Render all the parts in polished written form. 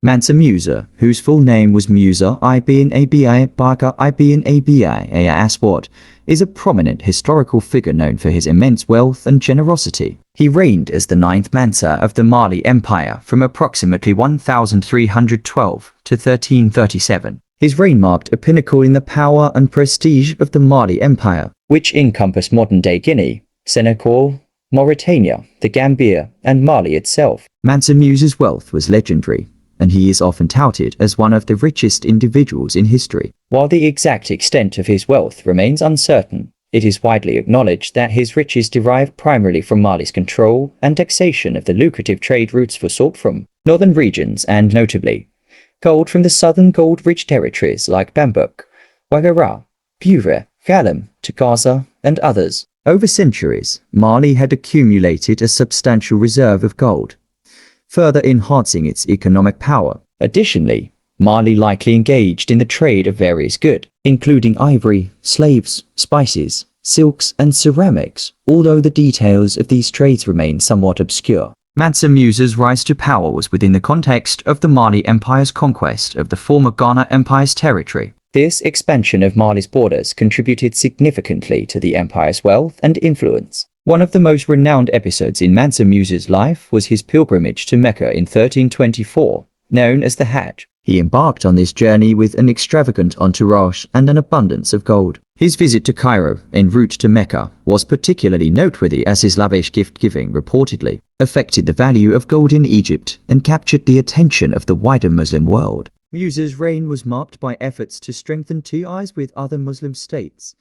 Mansa Musa, whose full name was Musa ibn Abi Bakr ibn Abi Aswad, is a prominent historical figure known for his immense wealth and generosity. He reigned as the ninth Mansa of the Mali Empire from approximately 1312 to 1337. His reign marked a pinnacle in the power and prestige of the Mali Empire, which encompassed modern-day Guinea, Senegal, Mauritania, the Gambia, and Mali itself. Mansa Musa's wealth was legendary, and he is often touted as one of the richest individuals in history. While the exact extent of his wealth remains uncertain, it is widely acknowledged that his riches derive primarily from Mali's control and taxation of the lucrative trade routes for salt from northern regions and notably gold from the southern gold-rich territories like Bambouk, Ouattara, Bure, Galim, Gaza, and others. Over centuries, Mali had accumulated a substantial reserve of gold, further enhancing its economic power. Additionally, Mali likely engaged in the trade of various goods, including ivory, slaves, spices, silks, and ceramics, although the details of these trades remain somewhat obscure. Mansa Musa's rise to power was within the context of the Mali Empire's conquest of the former Ghana Empire's territory. This expansion of Mali's borders contributed significantly to the empire's wealth and influence. One of the most renowned episodes in Mansa Musa's life was his pilgrimage to Mecca in 1324, known as the Hajj. He embarked on this journey with an extravagant entourage and an abundance of gold. His visit to Cairo, en route to Mecca, was particularly noteworthy as his lavish gift-giving reportedly affected the value of gold in Egypt and captured the attention of the wider Muslim world. Musa's reign was marked by efforts to strengthen ties with other Muslim states,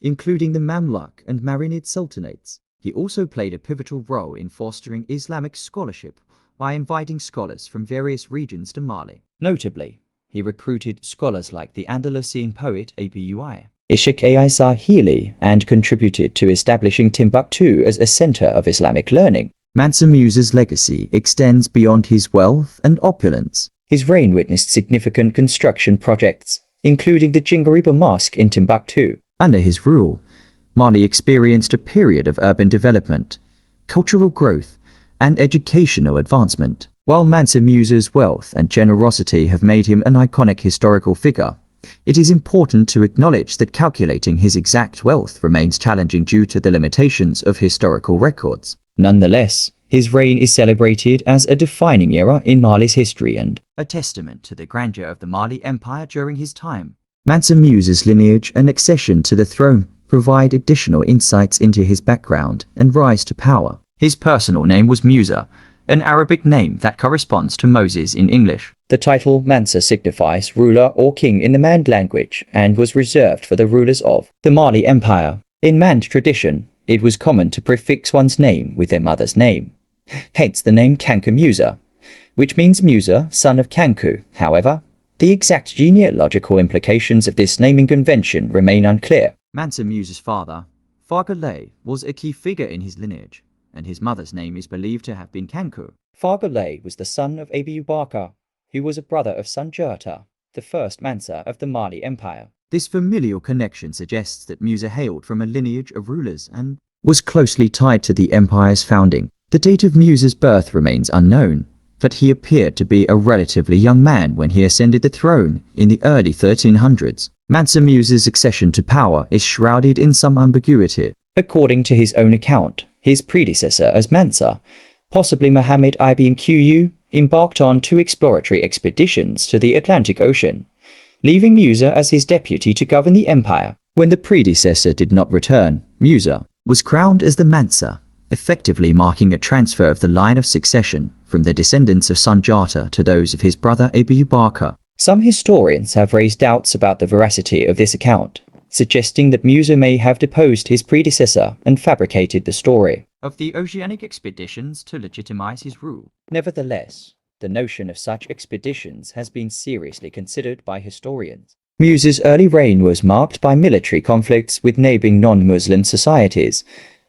including the Mamluk and Marinid sultanates. He also played a pivotal role in fostering Islamic scholarship by inviting scholars from various regions to Mali. Notably, he recruited scholars like the Andalusian poet Abui Ishaq Sahili and contributed to establishing Timbuktu as a center of Islamic learning. Mansa Musa's legacy extends beyond his wealth and opulence. His reign witnessed significant construction projects, including the Jingariba Mosque in Timbuktu. Under his rule, Mali experienced a period of urban development, cultural growth, and educational advancement. While Mansa Musa's wealth and generosity have made him an iconic historical figure, it is important to acknowledge that calculating his exact wealth remains challenging due to the limitations of historical records. Nonetheless, his reign is celebrated as a defining era in Mali's history and a testament to the grandeur of the Mali Empire during his time. Mansa Musa's lineage and accession to the throne provide additional insights into his background and rise to power. His personal name was Musa, an Arabic name that corresponds to Moses in English. The title Mansa signifies ruler or king in the Mand language and was reserved for the rulers of the Mali Empire. In Mand tradition, it was common to prefix one's name with their mother's name. Hence the name Kanku Musa, which means Musa, son of Kanku. However, the exact genealogical implications of this naming convention remain unclear. Mansa Musa's father, Fargalay, was a key figure in his lineage, and his mother's name is believed to have been Kanku. Fargalay was the son of Abu Bakr, who was a brother of Sunjata, the first Mansa of the Mali Empire. This familial connection suggests that Musa hailed from a lineage of rulers and was closely tied to the empire's founding. The date of Musa's birth remains unknown, but he appeared to be a relatively young man when he ascended the throne in the early 1300s. Mansa Musa's accession to power is shrouded in some ambiguity. According to his own account, his predecessor as Mansa, possibly Muhammad ibn Qu, embarked on 2 exploratory expeditions to the Atlantic Ocean, leaving Musa as his deputy to govern the empire. When the predecessor did not return, Musa was crowned as the Mansa, effectively marking a transfer of the line of succession from the descendants of Sunjata to those of his brother Abu Bakr. Some historians have raised doubts about the veracity of this account, suggesting that Musa may have deposed his predecessor and fabricated the story of the oceanic expeditions to legitimize his rule. Nevertheless, the notion of such expeditions has been seriously considered by historians. Musa's early reign was marked by military conflicts with neighboring non-Muslim societies,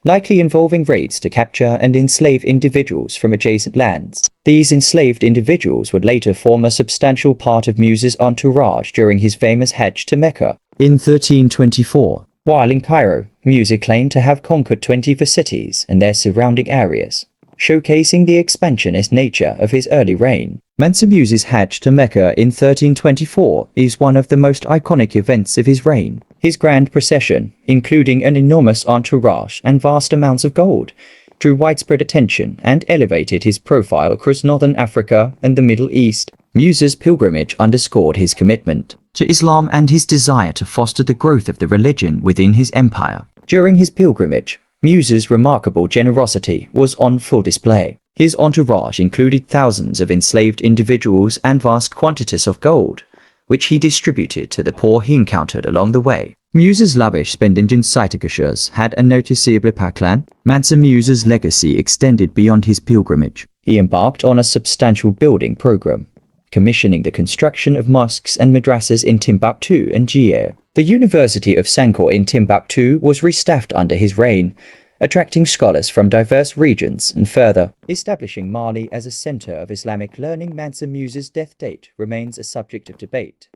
likely involving raids to capture and enslave individuals from adjacent lands. These enslaved individuals would later form a substantial part of Musa's entourage during his famous Hajj to Mecca in 1324. While in Cairo, Musa claimed to have conquered 20 cities and their surrounding areas, showcasing the expansionist nature of his early reign. Mansa Musa's Hajj to Mecca in 1324 is one of the most iconic events of his reign. His grand procession, including an enormous entourage and vast amounts of gold, drew widespread attention and elevated his profile across northern Africa and the Middle East. Musa's pilgrimage underscored his commitment to Islam and his desire to foster the growth of the religion within his empire. During his pilgrimage, Musa's remarkable generosity was on full display. His entourage included thousands of enslaved individuals and vast quantities of gold, which he distributed to the poor he encountered along the way. Musa's lavish spending in Cytogashers had a noticeable impact. Mansa Musa's legacy extended beyond his pilgrimage. He embarked on a substantial building program, commissioning the construction of mosques and madrasas in Timbuktu and Jie. The University of Sankore in Timbuktu was restaffed under his reign, attracting scholars from diverse regions and further establishing Mali as a center of Islamic learning. Mansa Musa's death date remains a subject of debate,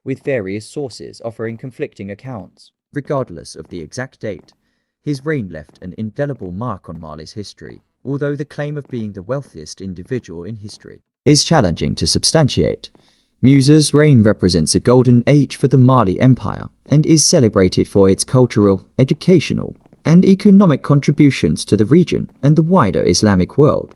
with various sources offering conflicting accounts. Regardless of the exact date, his reign left an indelible mark on Mali's history, although the claim of being the wealthiest individual in history is challenging to substantiate. Musa's reign represents a golden age for the Mali Empire and is celebrated for its cultural, educational, and economic contributions to the region and the wider Islamic world.